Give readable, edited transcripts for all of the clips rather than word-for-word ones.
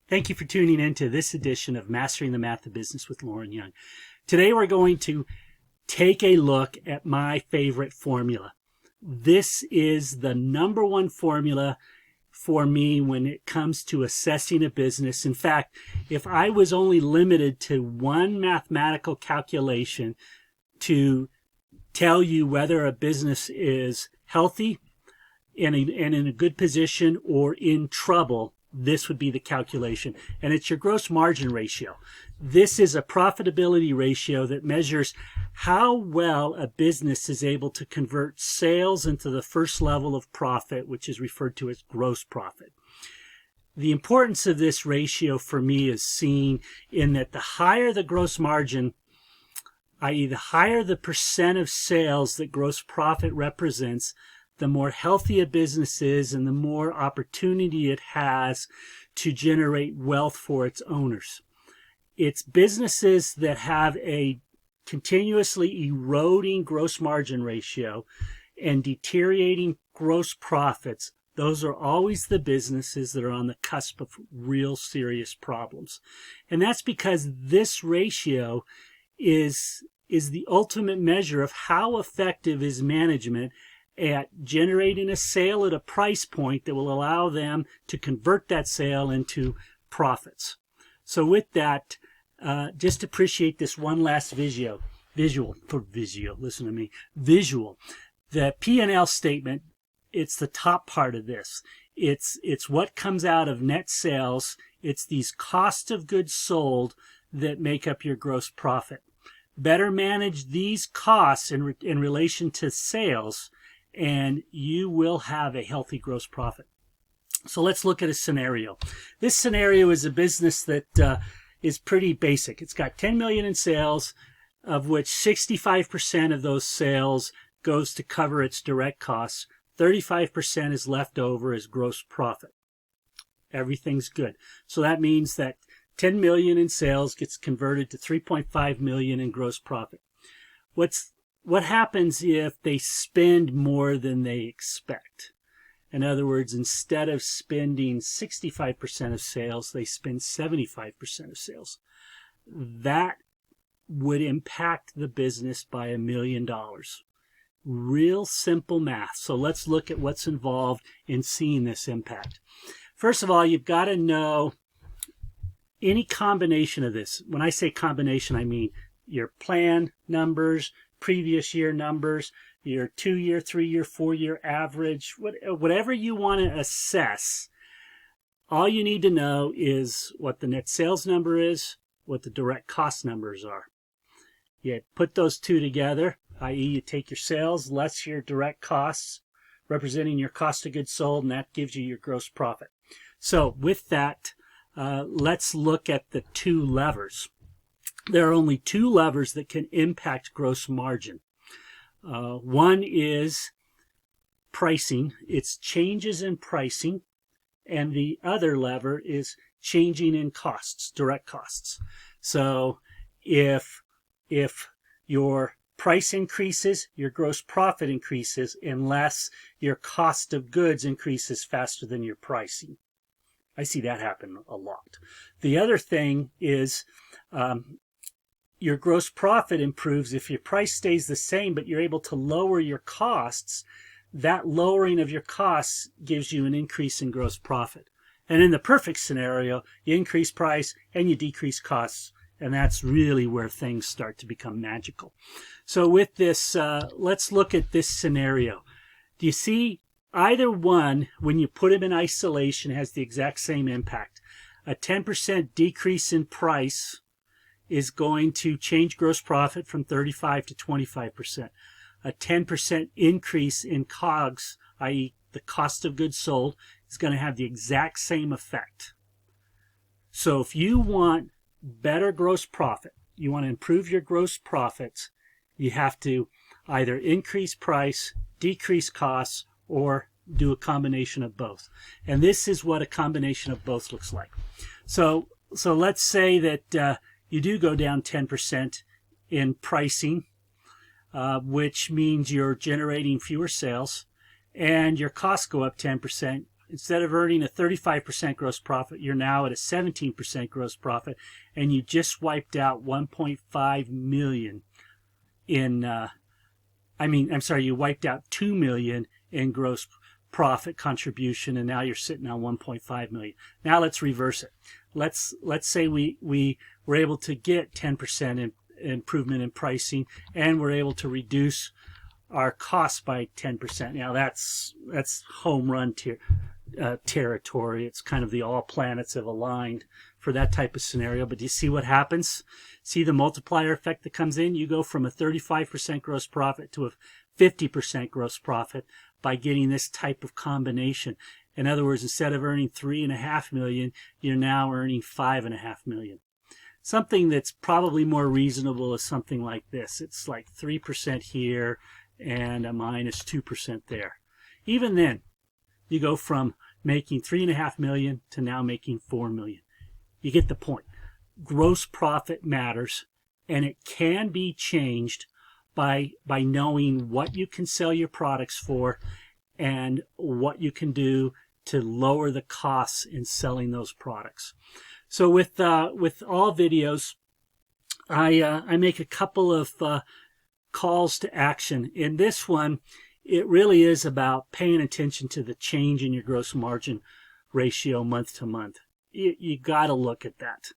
Thank you for tuning in to this edition of Mastering the Math of Business with Lauren Young. Today we're going to take a look at my favorite formula. This is the number one formula for me when it comes to assessing a business. In fact, if I was only limited to one mathematical calculation to tell you whether a business is healthy and in a good position or in trouble, this would be the calculation, and it's your gross margin ratio. This is a profitability ratio that measures how well a business is able to convert sales into the first level of profit, which is referred to as gross profit. The importance of this ratio for me is seen in that the higher the gross margin, i.e. the higher the percent of sales that gross profit represents, the more healthy a business is and the more opportunity it has to generate wealth for its owners. It's businesses that have a continuously eroding gross margin ratio and deteriorating gross profits. Those are always the businesses that are on the cusp of real serious problems. And that's because this ratio is the ultimate measure of how effective is management at generating a sale at a price point that will allow them to convert that sale into profits. So with that, just appreciate this one last visual. The P&L statement, it's the top part of this. It's what comes out of net sales. It's these cost of goods sold that make up your gross profit. Better manage these costs in relation to sales, and you will have a healthy gross profit. So let's look at a scenario. This scenario is a business that is pretty basic. It's got $10 million in sales, of which 65% of those sales goes to cover its direct costs. 35% is left over as gross profit. Everything's good. So that means that 10 million in sales gets converted to 3.5 million in gross profit. What happens if they spend more than they expect? In other words, instead of spending 65% of sales, they spend 75% of sales. That would impact the business by $1 million. Real simple math. So let's look at what's involved in seeing this impact. First of all, you've got to know any combination of this. When I say combination, I mean your plan numbers, previous year numbers, your 2-year, 3-year, 4-year average, whatever you want to assess. All you need to know is what the net sales number is, what the direct cost numbers are. You put those two together, i.e. you take your sales less your direct costs, representing your cost of goods sold, and that gives you your gross profit. So with that, let's look at the two levers. There are only two levers that can impact gross margin. One is pricing. It's changes in pricing. And the other lever is changing in costs, direct costs. So if your price increases, your gross profit increases unless your cost of goods increases faster than your pricing. I see that happen a lot. The other thing is your gross profit improves if your price stays the same, but you're able to lower your costs. That lowering of your costs gives you an increase in gross profit. And in the perfect scenario, you increase price and you decrease costs. And that's really where things start to become magical. So with this, let's look at this scenario. Do you see either one, when you put them in isolation, has the exact same impact? A 10% decrease in price is going to change gross profit from 35 to 25%. A 10% increase in COGS, i.e. the cost of goods sold, is going to have the exact same effect. So if you want better gross profit, you want to improve your gross profits, you have to either increase price, decrease costs, or do a combination of both. And this is what a combination of both looks like. So let's say that you do go down 10% in pricing, which means you're generating fewer sales, and your costs go up 10%, instead of earning a 35% gross profit, you're now at a 17% gross profit, and you just wiped out 1.5 million in, you wiped out 2 million in gross profit contribution, and now you're sitting on 1.5 million. Now let's reverse it. Let's say we were able to get 10% improvement in pricing, and we're able to reduce our costs by 10%. Now that's home run territory. It's kind of all planets have aligned for that type of scenario. But do you see what happens? See the multiplier effect that comes in? You go from a 35% gross profit to a 50% gross profit by getting this type of combination. In other words, instead of earning 3.5 million, you're now earning 5.5 million. Something that's probably more reasonable is something like this. It's like 3% here and a minus 2% there. Even then, you go from making 3.5 million to now making 4 million. You get the point. Gross profit matters, and it can be changed by knowing what you can sell your products for and what you can do to lower the costs in selling those products. So with all videos, I make a couple of calls to action. In this one, it really is about paying attention to the change in your gross margin ratio month to month. You got to look at that.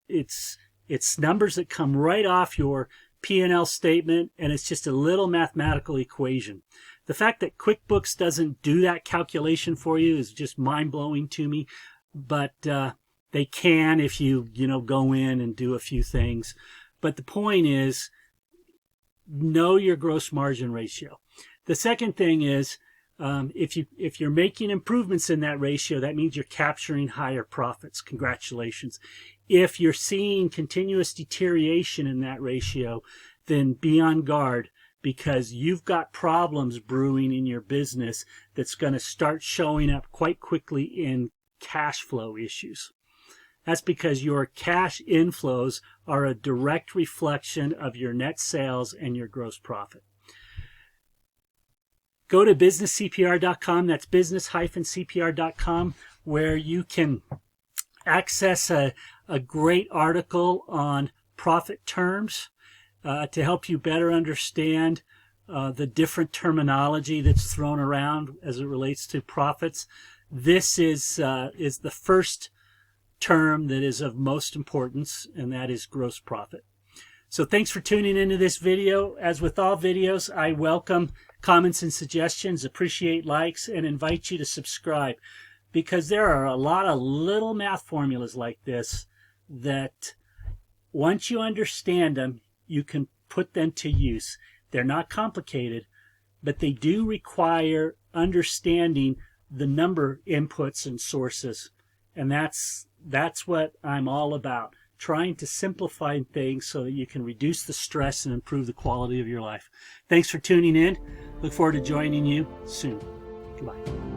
It's numbers that come right off your P&L statement, and it's just a little mathematical equation. The fact that QuickBooks doesn't do that calculation for you is just mind-blowing to me, but they can if you go in and do a few things. But the point is, know your gross margin ratio. The second thing is, if you're making improvements in that ratio, that means you're capturing higher profits. Congratulations. If you're seeing continuous deterioration in that ratio, then be on guard, because you've got problems brewing in your business that's going to start showing up quite quickly in cash flow issues. That's because your cash inflows are a direct reflection of your net sales and your gross profit. Go to businesscpr.com. That's business-cpr.com, where you can access a great article on profit terms to help you better understand the different terminology that's thrown around as it relates to profits. This is the first term that is of most importance, and that is gross profit. So thanks for tuning into this video. As with all videos, I welcome comments and suggestions, appreciate likes, and invite you to subscribe, because there are a lot of little math formulas like this that once you understand them, you can put them to use. They're not complicated, but they do require understanding the number inputs and sources. And that's what I'm all about, trying to simplify things so that you can reduce the stress and improve the quality of your life. Thanks for tuning in. Look forward to joining you soon. Goodbye.